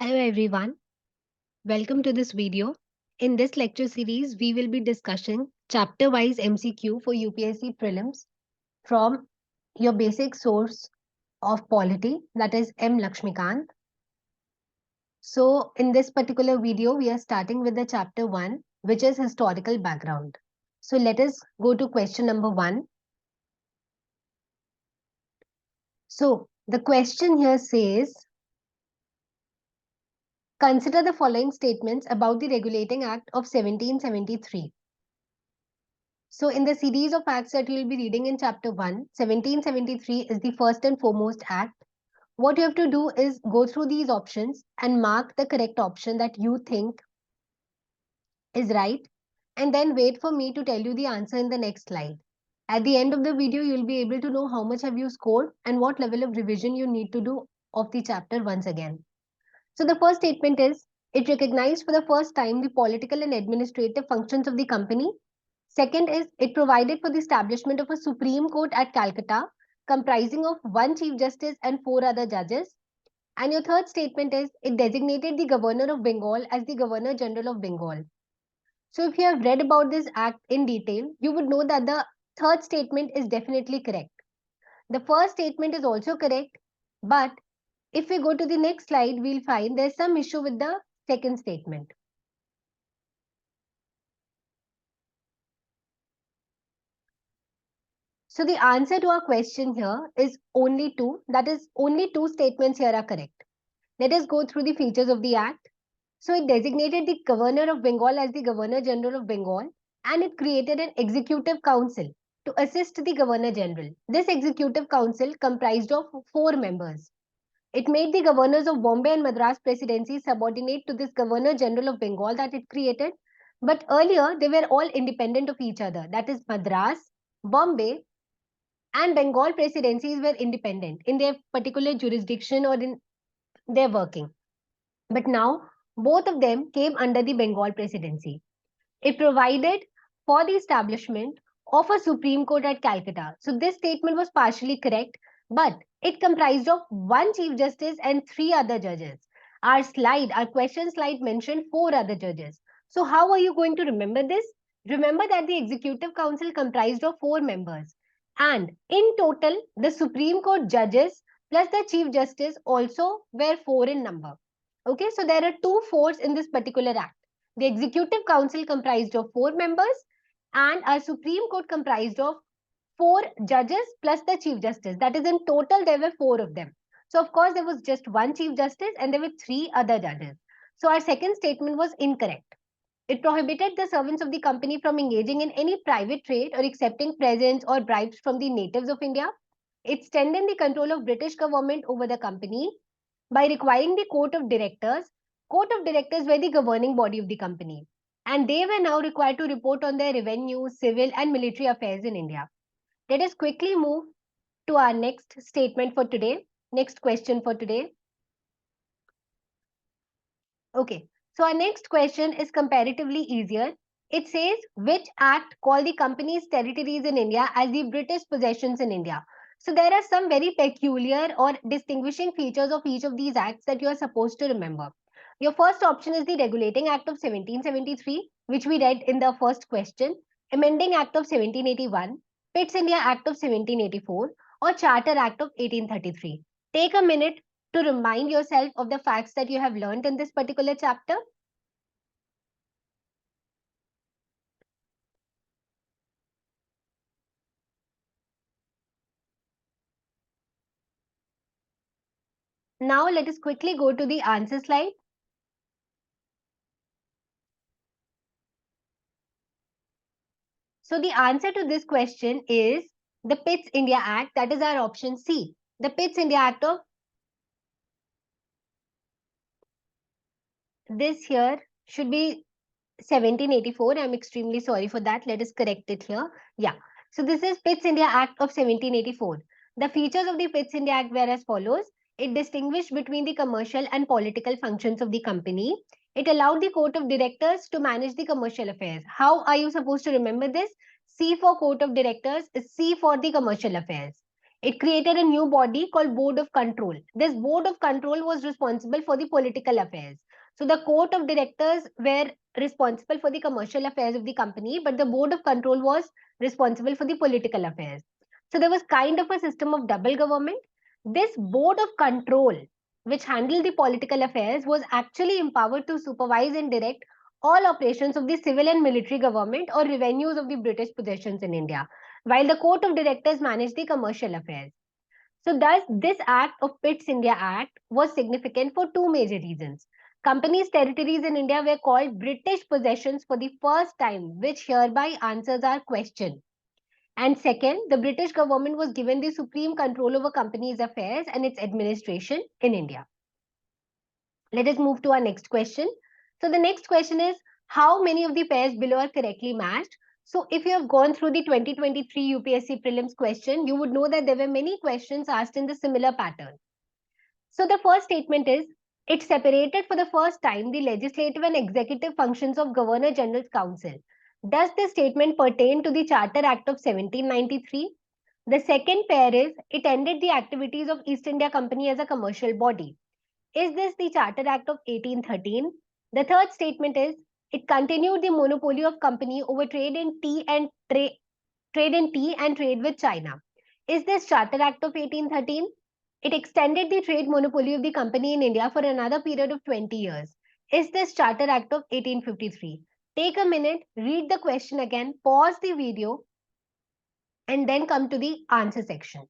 Hello everyone, welcome to this video. In this lecture series, we will be discussing chapter-wise MCQ for UPSC Prelims from your basic source of polity, that is M Laxmikanth. So in this particular video, we are starting with the chapter 1, which is historical background. So let us go to question number 1. So the question here says, consider the following statements about the Regulating Act of 1773. So in the series of acts that you will be reading in chapter 1, 1773 is the first and foremost act. What you have to do is go through these options and mark the correct option that you think is right, and then wait for me to tell you the answer in the next slide. At the end of the video, you will be able to know how much have you scored and what level of revision you need to do of the chapter once again. So the first statement is, it recognized for the first time the political and administrative functions of the company. Second is, it provided for the establishment of a Supreme Court at Calcutta, comprising of one Chief Justice and 4 other judges. And your third statement is, it designated the Governor of Bengal as the Governor General of Bengal. So if you have read about this act in detail, you would know that the third statement is definitely correct. The first statement is also correct, but if we go to the next slide, we'll find there's some issue with the second statement. So the answer to our question here is only two. That is, only two statements here are correct. Let us go through the features of the act. So it designated the Governor of Bengal as the Governor General of Bengal, and it created an executive council to assist the Governor General. This executive council comprised of 4 members. It made the governors of Bombay and Madras presidency subordinate to this Governor General of Bengal that it created. But earlier, they were all independent of each other. That is, Madras, Bombay, and Bengal presidencies were independent in their particular jurisdiction or in their working. But now, both of them came under the Bengal presidency. It provided for the establishment of a Supreme Court at Calcutta. So this statement was partially correct, but it comprised of one Chief Justice and 3 other judges. Our question slide mentioned 4 other judges. So how are you going to remember this? Remember that the Executive Council comprised of 4 members. And in total, the Supreme Court judges plus the Chief Justice also were 4 in number. Okay, so there are 2 fours in this particular act. The Executive Council comprised of 4 members and our Supreme Court comprised of 4 judges plus the Chief Justice. That is, in total, there were 4 of them. So, of course, there was just one Chief Justice and there were 3 other judges. So, our second statement was incorrect. It prohibited the servants of the company from engaging in any private trade or accepting presents or bribes from the natives of India. It strengthened the control of British government over the company by requiring the Court of Directors. Court of Directors were the governing body of the company, and they were now required to report on their revenue, civil and military affairs in India. Let us quickly move to our next statement for today, next question for today. Okay, so our next question is comparatively easier. It says, which act called the company's territories in India as the British possessions in India? So there are some very peculiar or distinguishing features of each of these acts that you are supposed to remember. Your first option is the Regulating Act of 1773, which we read in the first question, Amending Act of 1781, Pitt's India Act of 1784, or Charter Act of 1833. Take a minute to remind yourself of the facts that you have learned in this particular chapter. Now let us quickly go to the answer slide. So the answer to this question is the Pitt's India Act. That is our option C. The Pitt's India Act of this here should be 1784. I'm extremely sorry for that. Let us correct it here. Yeah. So this is Pitt's India Act of 1784. The features of the Pitt's India Act were as follows. It distinguished between the commercial and political functions of the company. It allowed the Court of Directors to manage the commercial affairs. How are you supposed to remember this? C for Court of Directors is C for the commercial affairs. It created a new body called Board of Control. This Board of Control was responsible for the political affairs. So the court of directors were responsible for the commercial affairs of the company, but the Board of Control was responsible for the political affairs. So there was kind of a system of double government. This Board of Control, which handled the political affairs, was actually empowered to supervise and direct all operations of the civil and military government or revenues of the British possessions in India, while the court of directors managed the commercial affairs. So thus, this act of Pitt's India Act was significant for two major reasons. Companies' territories in India were called British possessions for the first time, which hereby answers our question. And second, the British government was given the supreme control over companies' affairs and its administration in India. Let us move to our next question. So the next question is, how many of the pairs below are correctly matched? So if you have gone through the 2023 UPSC prelims question, you would know that there were many questions asked in the similar pattern. So the first statement is, it separated for the first time the legislative and executive functions of Governor General's Council. Does this statement pertain to the Charter Act of 1793? The second pair is, it ended the activities of East India Company as a commercial body. Is this the Charter Act of 1813? The third statement is, it continued the monopoly of company over trade in tea and trade with China. Is this Charter Act of 1813? It extended the trade monopoly of the company in India for another period of 20 years. Is this Charter Act of 1853? Take a minute, read the question again, pause the video, and then come to the answer section.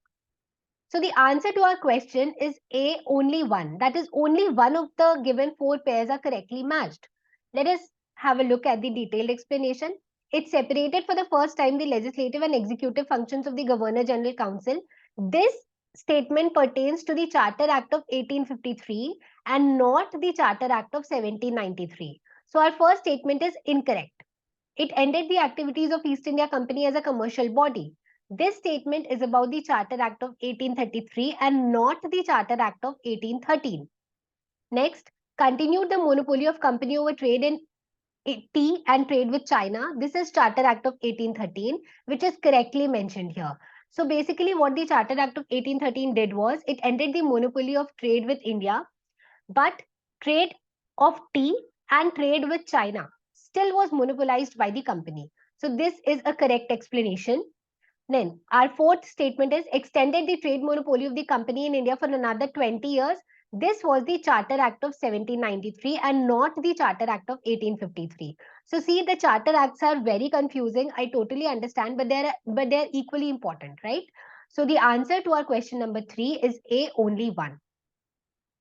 So the answer to our question is A, only one. That is, only one of the given four pairs are correctly matched. Let us have a look at the detailed explanation. It separated for the first time the legislative and executive functions of the Governor General Council. This statement pertains to the Charter Act of 1853 and not the Charter Act of 1793. So our first statement is incorrect. It ended the activities of East India Company as a commercial body. This statement is about the Charter Act of 1833 and not the Charter Act of 1813. Next, continued the monopoly of company over trade in tea and trade with China. This is Charter Act of 1813, which is correctly mentioned here. So basically what the Charter Act of 1813 did was, it ended the monopoly of trade with India, but trade of tea and trade with China still was monopolized by the company. So this is a correct explanation. Then our fourth statement is, extended the trade monopoly of the company in India for another 20 years. This was the Charter Act of 1793 and not the Charter Act of 1853. So see, the Charter Acts are very confusing. I totally understand, but they're equally important, right? So the answer to our question number 3 is A, only one.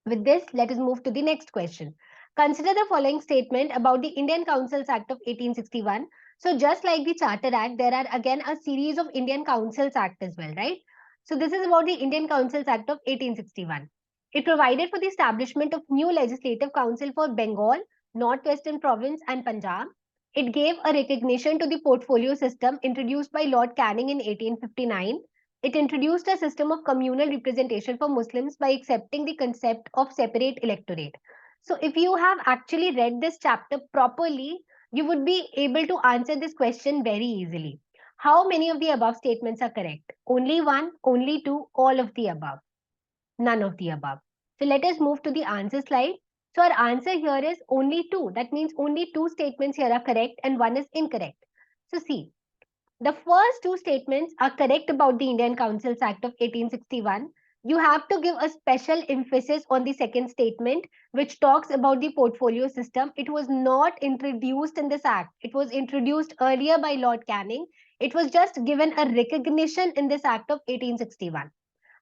With this, let us move to the next question. Consider the following statement about the Indian Councils Act of 1861. So just like the Charter Act, there are again a series of Indian Councils Act as well, right? So this is about the Indian Councils Act of 1861. It provided for the establishment of new legislative council for Bengal, Northwestern Province and Punjab. It gave a recognition to the portfolio system introduced by Lord Canning in 1859. It introduced a system of communal representation for Muslims by accepting the concept of separate electorate. So if you have actually read this chapter properly, you would be able to answer this question very easily. How many of the above statements are correct? Only one, only two, all of the above, none of the above. So let us move to the answer slide. So our answer here is only two. That means only two statements here are correct and one is incorrect. So see, the first two statements are correct about the Indian Councils Act of 1861. You have to give a special emphasis on the second statement, which talks about the portfolio system. It was not introduced in this act. It was introduced earlier by Lord Canning. It was just given a recognition in this act of 1861.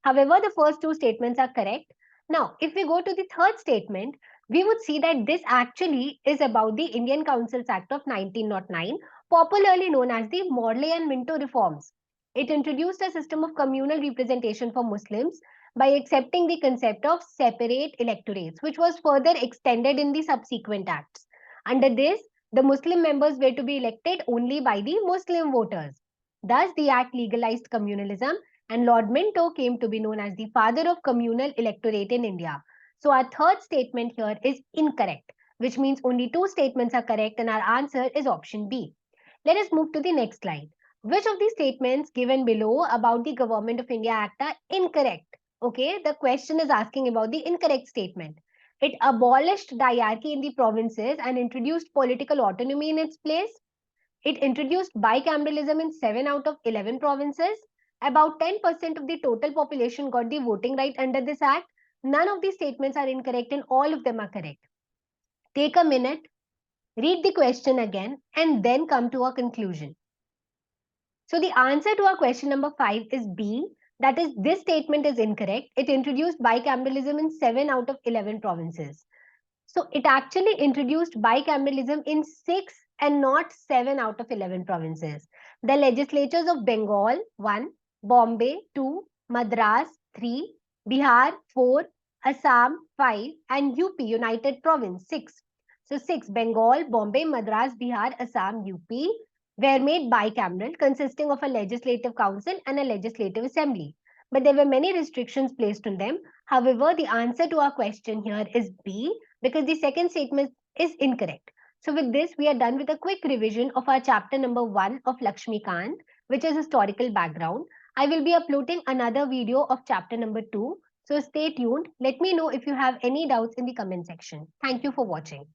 However, the first two statements are correct. Now, if we go to the third statement, we would see that this actually is about the Indian Councils Act of 1909, popularly known as the Morley and Minto reforms. It introduced a system of communal representation for Muslims by accepting the concept of separate electorates, which was further extended in the subsequent acts. Under this, the Muslim members were to be elected only by the Muslim voters. Thus, the act legalized communalism, and Lord Minto came to be known as the father of communal electorate in India. So our third statement here is incorrect, which means only two statements are correct and our answer is option B. Let us move to the next slide. Which of the statements given below about the Government of India Act are incorrect? Okay, the question is asking about the incorrect statement. It abolished diarchy in the provinces and introduced political autonomy in its place. It introduced bicameralism in 7 out of 11 provinces. About 10% of the total population got the voting right under this act. None of these statements are incorrect and all of them are correct. Take a minute, read the question again, and then come to a conclusion. So the answer to our question number 5 is B. That is, this statement is incorrect. It introduced bicameralism in 7 out of 11 provinces. So it actually introduced bicameralism in 6 and not 7 out of 11 provinces. The legislatures of Bengal, 1, Bombay, 2, Madras, 3, Bihar, 4, Assam, 5, and UP, United Province, 6. So 6, Bengal, Bombay, Madras, Bihar, Assam, UP were made bicameral, consisting of a legislative council and a legislative assembly. But there were many restrictions placed on them. However, the answer to our question here is B, because the second statement is incorrect. So with this, we are done with a quick revision of our chapter number 1 of Laxmikanth, which is historical background. I will be uploading another video of chapter number 2. So stay tuned. Let me know if you have any doubts in the comment section. Thank you for watching.